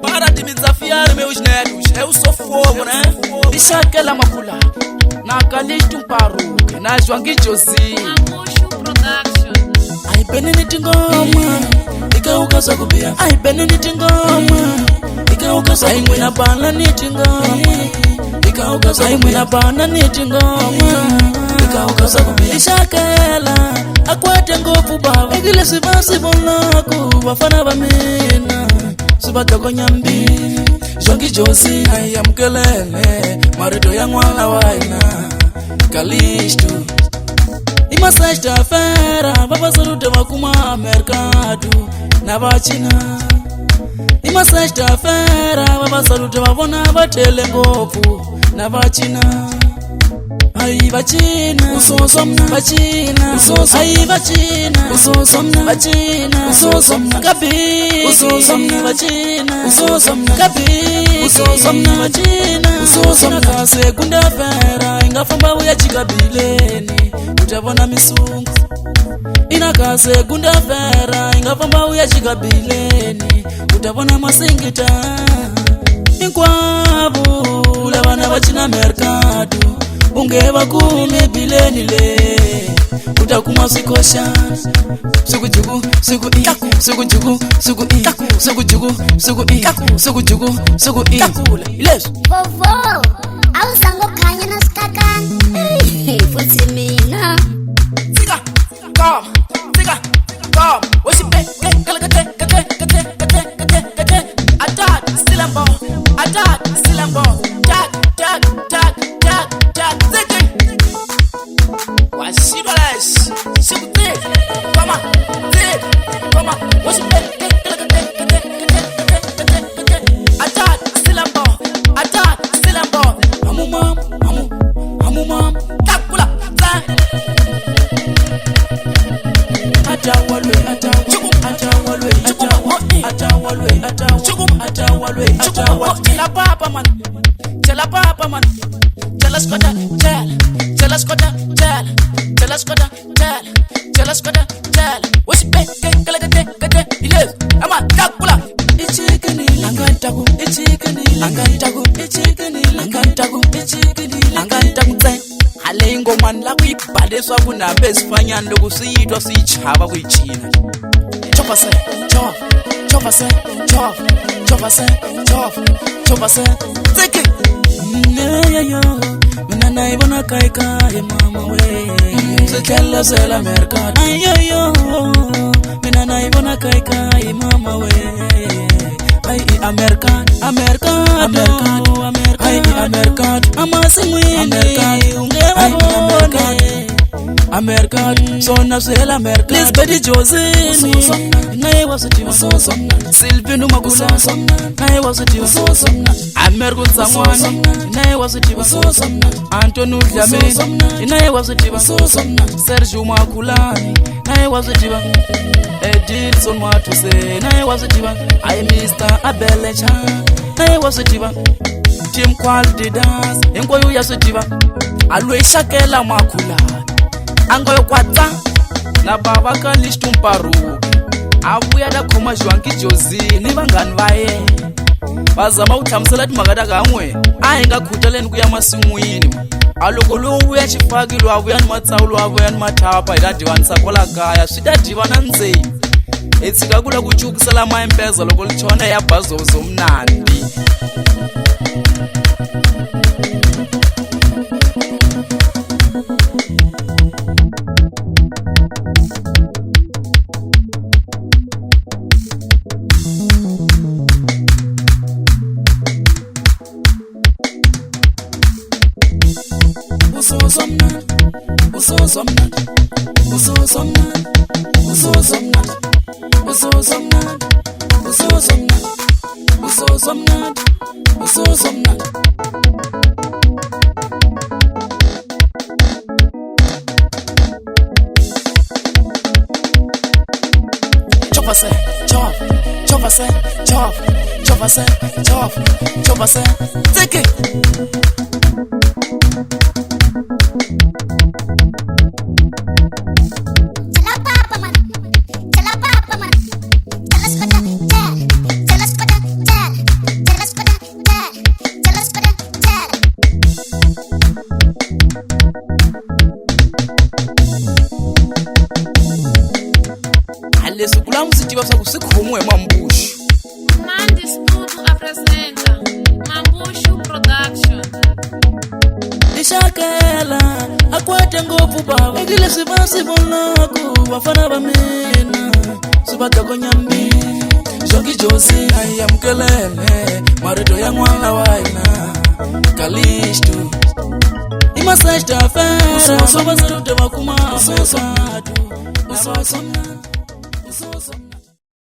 Para de me desafiar, meus netos. Eu sou fogo, né? Deixa aquela macula. Na Calixto Paruque, na Joanqui Josi. Ai, Benini Tingoma. Ika ukasa kubia. Ai, Benini Tingoma. Ika ukasa kubia. Ai, mwina bana ni Tingoma. Ika ukasa kubia. Ai, mwina bana ni Tingoma. Ika ukasa kubia. Deixa aquela. Akwate ngofu baba. Egile sivasi bonaku. Wafana bamina. Subata nyambi. Joanqui Josi. Ai, amkelele. Marido ya ngwana waina. Calixto. Imasashta fera. Baba salute wakuma mercado. Na bachina. Imasashta fera. Baba salute wabona batele ngofu. Na bachina. Ai bachina. Usosomna. Bachina. Usosomna. Ai bachina. Usosomna. Bachina. Usosomna. Kapi. Usosomna. Bachina. Usosomna. Kapi. Usosomna. Bachina. Usosomna. Kase kunda fera. Ingafamba uya chikabileni. Utavona misungu. Inakase kunda fera. Ingafamba uya chikabileni. Utavona masingita. Inkwabu. Ulavana bachina mercado. Ungeva kume bileni le. Utakuma sikosha. Sukujugu, suku i. Sukujugu, suku i. Sukujugu, suku i. Sukujugu, suku i. Iles. Vovo, au sango kanya na skakan. Futi mina. Siga, come. Siga, come. Wasipe, kate. Attack, still ambo. Attack, still ambo. Tag. Wasidoles. Sikute. Come on. Wasipe, attack, still ambo. Amu mam. Takula. Atawalwe. Tell papa man. Tell us what tell. What's it kate. Iles. Ama takula. Ichikini langantagu. Ale ingoma la kuyibhaleswa kunabe sifanyana lokusiyitwa siyichaba kuyichina. Chopa se. Tsiki. Yo. Mina naibona kai mama we. Sekela sela mercado. Yo. Mina naibona kai mama we. Ai Americano. Ai Americano. Amasimwini. Ungeva bone. Americano. Sona sela Americano. Lisbeth Josini. Nae wasitiwa. Silvino Magula. Nae wasitiwa. American Samwana. Nae wasitiwa. Antonio Dlamini. Nae wasitiwa. Sergio Makulani. Nae wasitiwa. Edilson Matuse. Nae wasitiwa. I Mr. Abelecha. Nae wasitiwa. Team Quality Dance. Engoyo yasitiwa. Alwe shakela makula. Angoyo kwata. Na baba Calixto Paruque. Abuya da khoma Joanqui Josi ni vangani va ye. Bazama uthamsela timhaka kamwe. A hi nga khutaleni ku ya masin'wini. A loko lowu ya xifakilo a vuya ni matsawulo a vuya ni mathapa hi ta divanisa kwala kaya swi ta divana ndzeni. Hi tshika ku la ku cukisela maempeza loko li chona ya bazozo mnandi. Chop, take it. Vamos tiva sa kusikhumu eMambushu. Mandi Studio apresenta Mambushu Production. Ishakela akwate ngopfu baba ngile sivasi vonako vafana va mina sivata konyambi jongi josi ayamkelele marito ya n'wana wa hina Kalisto imasashta fa so va se te va kuma so